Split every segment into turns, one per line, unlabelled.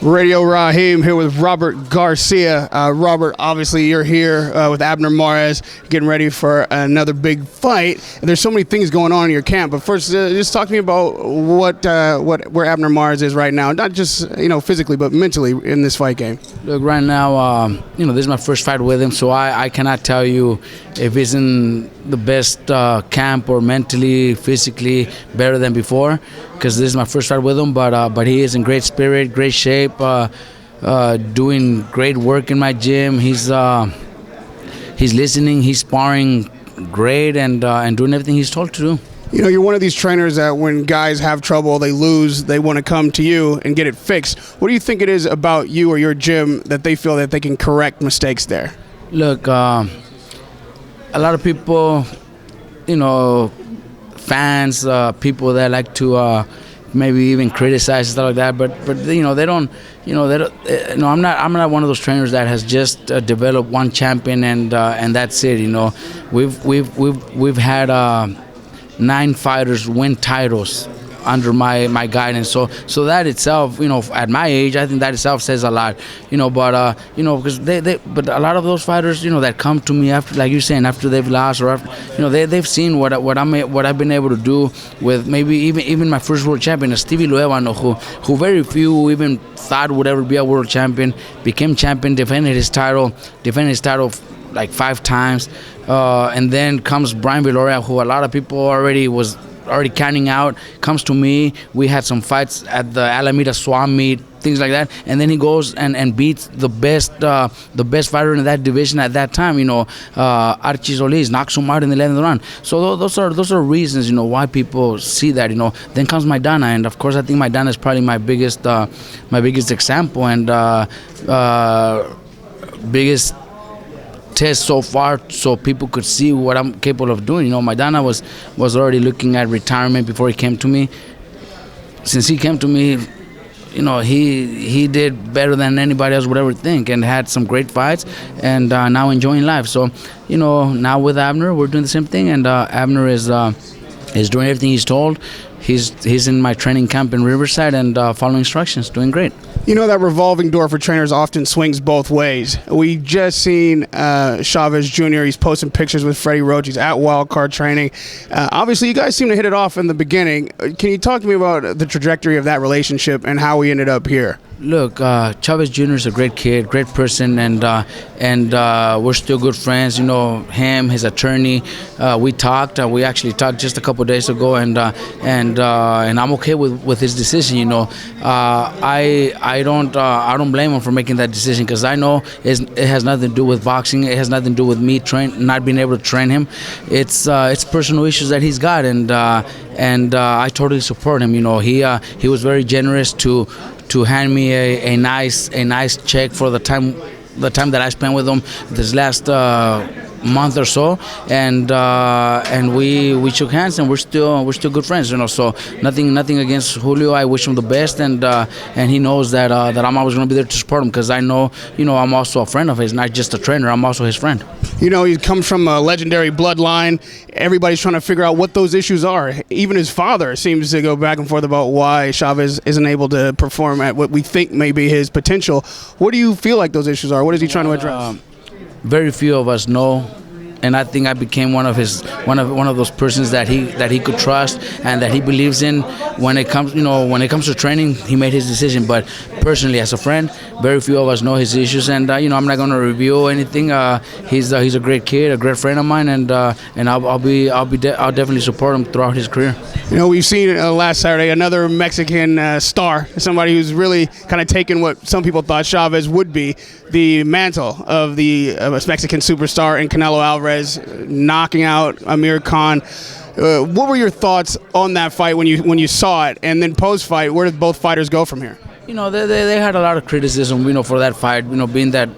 Radio Raheem here with Robert Garcia. Robert, obviously you're here with Abner Mares, getting ready for another big fight. And there's so many things going on in your camp. But first, just talk to me about where Abner Mares is right now, not just physically, but mentally in this fight game.
Look, right now, this is my first fight with him, so I cannot tell you if he's in the best camp or mentally, physically better than before, because this is my first fight with him. But he is in great spirit, great shape, doing great work in my gym. He's listening, he's sparring great, and doing everything he's told to do.
You're one of these trainers that when guys have trouble, they lose, they want to come to you and get it fixed. What do you think it is about you or your gym that they feel that they can correct mistakes there?
Look, a lot of people, fans, people that like to maybe even criticize and stuff like that, but they don't. I'm not one of those trainers that has just developed one champion and that's it. We've had 9 fighters win titles under my guidance, so that itself, at my age, I think that itself says a lot, but because but a lot of those fighters, that come to me after, like you're saying, after they've lost or after, they've seen what I've been able to do with maybe even my first world champion, Stevie Luevano, who very few even thought would ever be a world champion, became champion, defended his title like 5 times, and then comes Brian Viloria, who a lot of people already counting out, comes to me. We had some fights at the Alameda Swam meet, things like that, and then he goes and beats the best fighter in that division at that time. Archie Solis knocks him out in the 11th round. So those are reasons, why people see that. Then comes Maidana, and of course I think Maidana is probably my biggest example and biggest test so far, so people could see what I'm capable of doing. Maidana was already looking at retirement before he came to me. Since he came to me, he did better than anybody else would ever think, and had some great fights, and now enjoying life. So now with Abner, we're doing the same thing, and Abner is doing everything he's told. He's in my training camp in Riverside and following instructions, doing great.
That revolving door for trainers often swings both ways. We just seen Chavez Jr. He's posting pictures with Freddie Roach. He's at Wildcard training. Obviously, you guys seem to hit it off in the beginning. Can you talk to me about the trajectory of that relationship and how we ended up here?
Look, Chavez Jr. is a great kid, great person, and we're still good friends. Him, his attorney, we talked. We actually talked just a couple of days ago, and I'm okay with his decision. I don't blame him for making that decision, because I know it has nothing to do with boxing. It has nothing to do with me not being able to train him. It's personal issues that he's got, and I totally support him. He was very generous to hand me a nice check for the time that I spent with him this last month or so, and we shook hands, and we're still good friends. So nothing against Julio. I wish him the best, and he knows that I'm always going to be there to support him, because I know I'm also a friend of his, not just a trainer. I'm also his friend.
He comes from a legendary bloodline. Everybody's trying to figure out what those issues are. Even his father seems to go back and forth about why Chavez isn't able to perform at what we think may be his potential. What do you feel like those issues are? What is he trying to address? Very few of us know, and I think I became one of those persons that he could trust and that he believes in. When it comes to training, he made his decision. But personally, as a friend, very few of us know his issues, and I'm not going to reveal anything. He's a great kid, a great friend of mine, and I'll definitely support him throughout his career. We've seen last Saturday another Mexican star, somebody who's really kind of taken what some people thought Chavez would be, the mantle of the Mexican superstar in Canelo Alvarez, knocking out Amir Khan. What were your thoughts on that fight when you saw it, and then post-fight, where did both fighters go from here?
They had a lot of criticism, for that fight, being that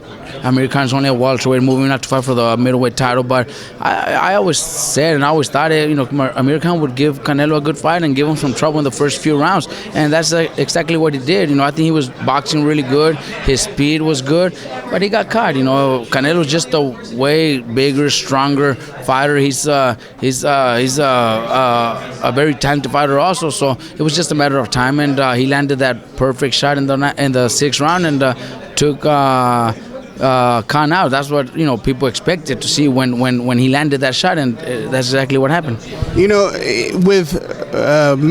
Amir Khan's only a welterweight, moving out to fight for the middleweight title. But I always said, and I always thought, Amir Khan would give Canelo a good fight and give him some trouble in the first few rounds, and that's exactly what he did. I think he was boxing really good, his speed was good, but he got caught. Canelo's just a way bigger, stronger fighter. He's a very talented fighter also. So it was just a matter of time, and he landed that perfect shot in the 6th round and took Khan out. That's what people expected to see when he landed that shot, and that's exactly what happened.
With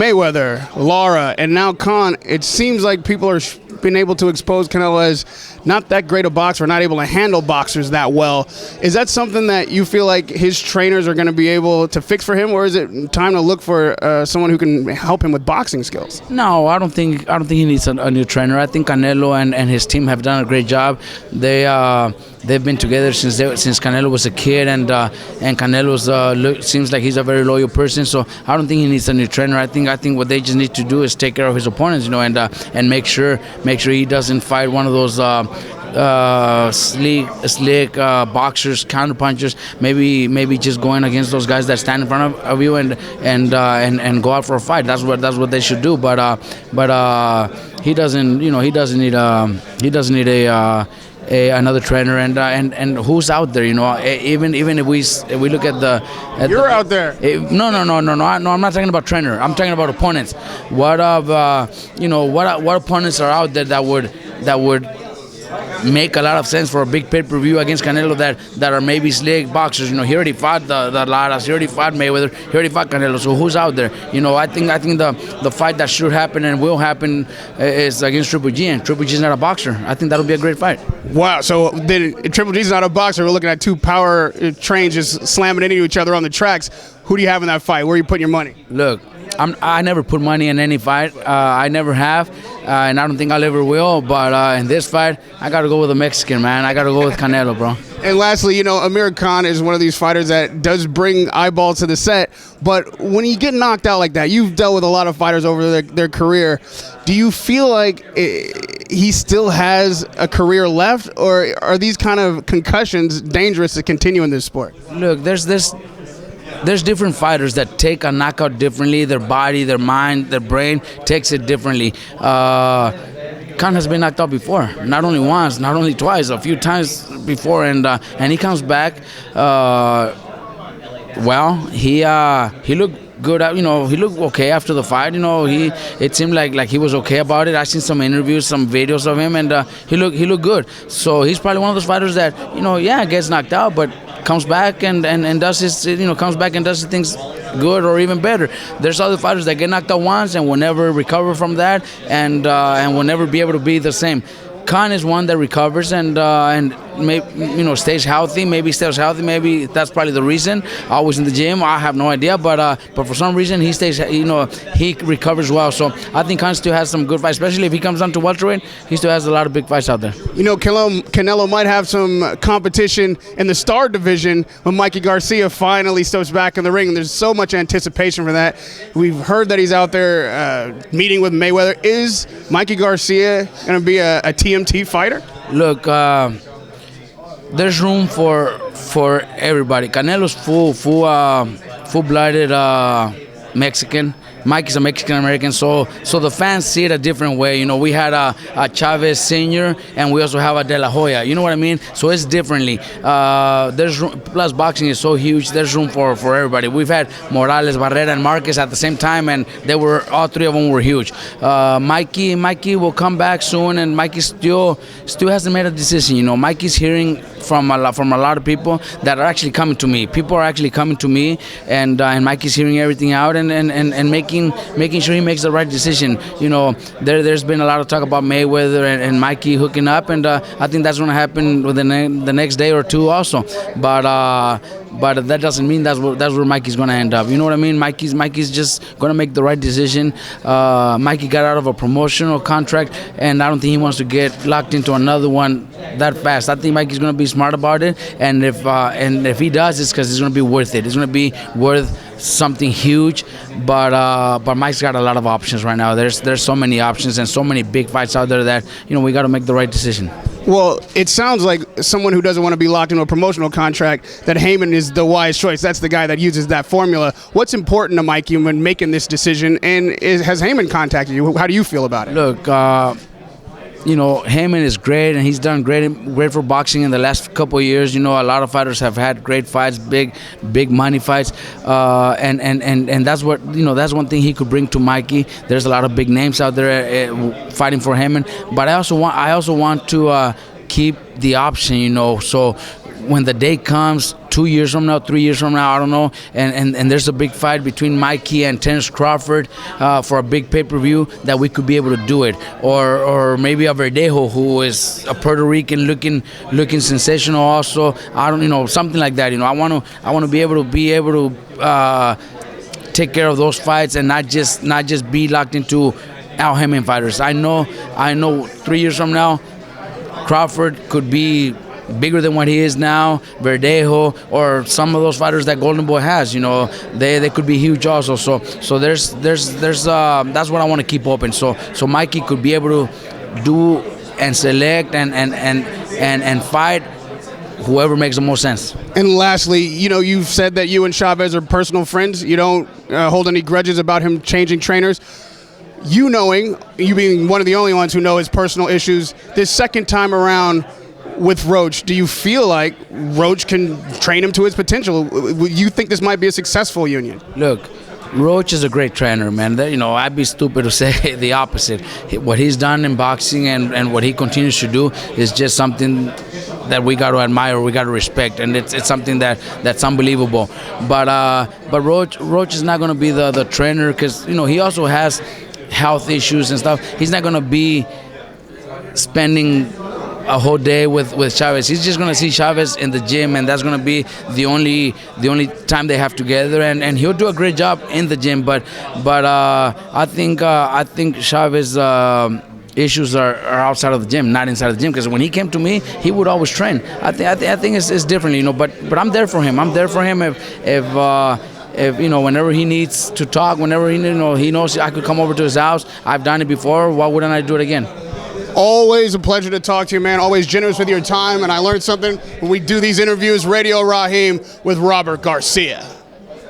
Mayweather, Lara, and now Khan, it seems like people are been able to expose Canelo as not that great a boxer, not able to handle boxers that well. Is that something that you feel like his trainers are going to be able to fix for him, or is it time to look for someone who can help him with boxing skills?
No, I don't think he needs a new trainer. I think Canelo and his team have done a great job. They've been together since Canelo was a kid, and Canelo seems like he's a very loyal person. So I don't think he needs a new trainer. I think what they just need to do is take care of his opponents, and make sure he doesn't fight one of those slick boxers, counterpunchers. Maybe just going against those guys that stand in front of you and go out for a fight. That's what they should do. But he doesn't need another trainer, and who's out there, even if we look at
you're out there.
No, I'm not talking about trainer. I'm talking about opponents. What opponents are out there that would make a lot of sense for a big pay-per-view against Canelo that are maybe slick boxers. He already fought the Laras, he already fought Mayweather, he already fought Canelo. So who's out there? I think the fight that should happen and will happen is against Triple G, and Triple G is not a boxer. I think that'll be a great fight.
Wow, so then Triple G's not a boxer. We're looking at two power trains just slamming into each other on the tracks. Who do you have in that fight? Where are you putting your money?
Look, I never put money in any fight. I never have, and I don't think I'll ever will. But in this fight, I got to go with a Mexican, man. I got to go with Canelo, bro.
And lastly, Amir Khan is one of these fighters that does bring eyeballs to the set. But when you get knocked out like that, you've dealt with a lot of fighters over their career. Do you feel like he still has a career left, or are these kind of concussions dangerous to continue in this sport?
Look, there's different fighters that take a knockout differently. Their body, their mind, their brain takes it differently. Khan has been knocked out before, not only once, not only twice, a few times before, and he comes back. He looked good. He looked okay after the fight. It seemed like he was okay about it. I seen some interviews, some videos of him, and he looked good. So he's probably one of those fighters that gets knocked out, but comes back and does his things good or even better. There's other fighters that get knocked out once and will never recover from that, and will never be able to be the same. Khan is one that recovers and stays healthy. Maybe stays healthy. Maybe that's probably the reason. Always in the gym. I have no idea, but for some reason he stays. He recovers well. So I think Khan still has some good fights, especially if he comes down to welterweight. He still has a lot of big fights out there.
Canelo might have some competition in the star division when Mikey Garcia finally steps back in the ring. There's so much anticipation for that. We've heard that he's out there meeting with Mayweather. Is Mikey Garcia going to be a TMT fighter?
Look, there's room for everybody. Canelo's full-blooded Mexican. Mike is a Mexican-American, so the fans see it a different way. We had a Chavez Sr., and we also have a De La Hoya. You know what I mean? So it's differently. There's room, plus boxing is so huge, there's room for everybody. We've had Morales, Barrera, and Marquez at the same time, and all three of them were huge. Mikey will come back soon, and Mikey still hasn't made a decision. Mikey's hearing from a lot of people that are actually coming to me. People are actually coming to me, and Mikey's hearing everything out and making sure he makes the right decision. There's been a lot of talk about Mayweather and Mikey hooking up, and I think that's going to happen within the next day or two also. But that doesn't mean that's where Mikey's going to end up. You know what I mean? Mikey's just going to make the right decision. Mikey got out of a promotional contract, and I don't think he wants to get locked into another one that fast. I think Mikey's going to be smart about it, and if he does, it's because it's going to be worth it. It's going to be worth something huge, but Mike's got a lot of options right now. There's so many options and so many big fights out there that we got to make the right decision.
Well, it sounds like someone who doesn't want to be locked into a promotional contract, that Heyman is the wise choice. That's the guy that uses that formula. What's important to Mikey when making this decision, and has Heyman contacted you? How do you feel about it?
Look, Heyman is great, and he's done great for boxing in the last couple of years. A lot of fighters have had great fights, big money fights, and that's what that's one thing he could bring to Mikey. There's a lot of big names out there fighting for Heyman, but I also want to keep the option. So when the day comes, 2 years from now, 3 years from now, I don't know, and there's a big fight between Mikey and Terence Crawford for a big pay-per-view, that we could be able to do it, or maybe a Verdejo, who is a Puerto Rican looking sensational also. I don't, something like that. I want to be able to take care of those fights and not just be locked into Al Heyman fighters. I know 3 years from now, Crawford could be bigger than what he is now, Verdejo, or some of those fighters that Golden Boy has. They could be huge also. So there's that's what I want to keep open. So Mikey could be able to do and select and fight whoever makes the most sense.
And lastly, you've said that you and Chavez are personal friends. You don't hold any grudges about him changing trainers. You being one of the only ones who know his personal issues, this second time around with Roach, do you feel like Roach can train him to his potential? You think this might be a successful union?
Look, Roach is a great trainer, man. I'd be stupid to say the opposite. What he's done in boxing and what he continues to do is just something that we got to admire, we got to respect, and it's something that's unbelievable. But Roach is not going to be the trainer, because he also has health issues and stuff. He's not going to be spending a whole day with Chavez. He's just gonna see Chavez in the gym, and that's gonna be the only time they have together. And he'll do a great job in the gym. But I think Chavez issues are outside of the gym, not inside of the gym. Because when he came to me, he would always train. I think it's differently, But I'm there for him. I'm there for him if whenever he needs to talk, whenever he knows I could come over to his house. I've done it before. Why wouldn't I do it again?
Always a pleasure to talk to you, man. Always generous with your time, and I learned something when we do these interviews. Radio Raheem with Robert Garcia.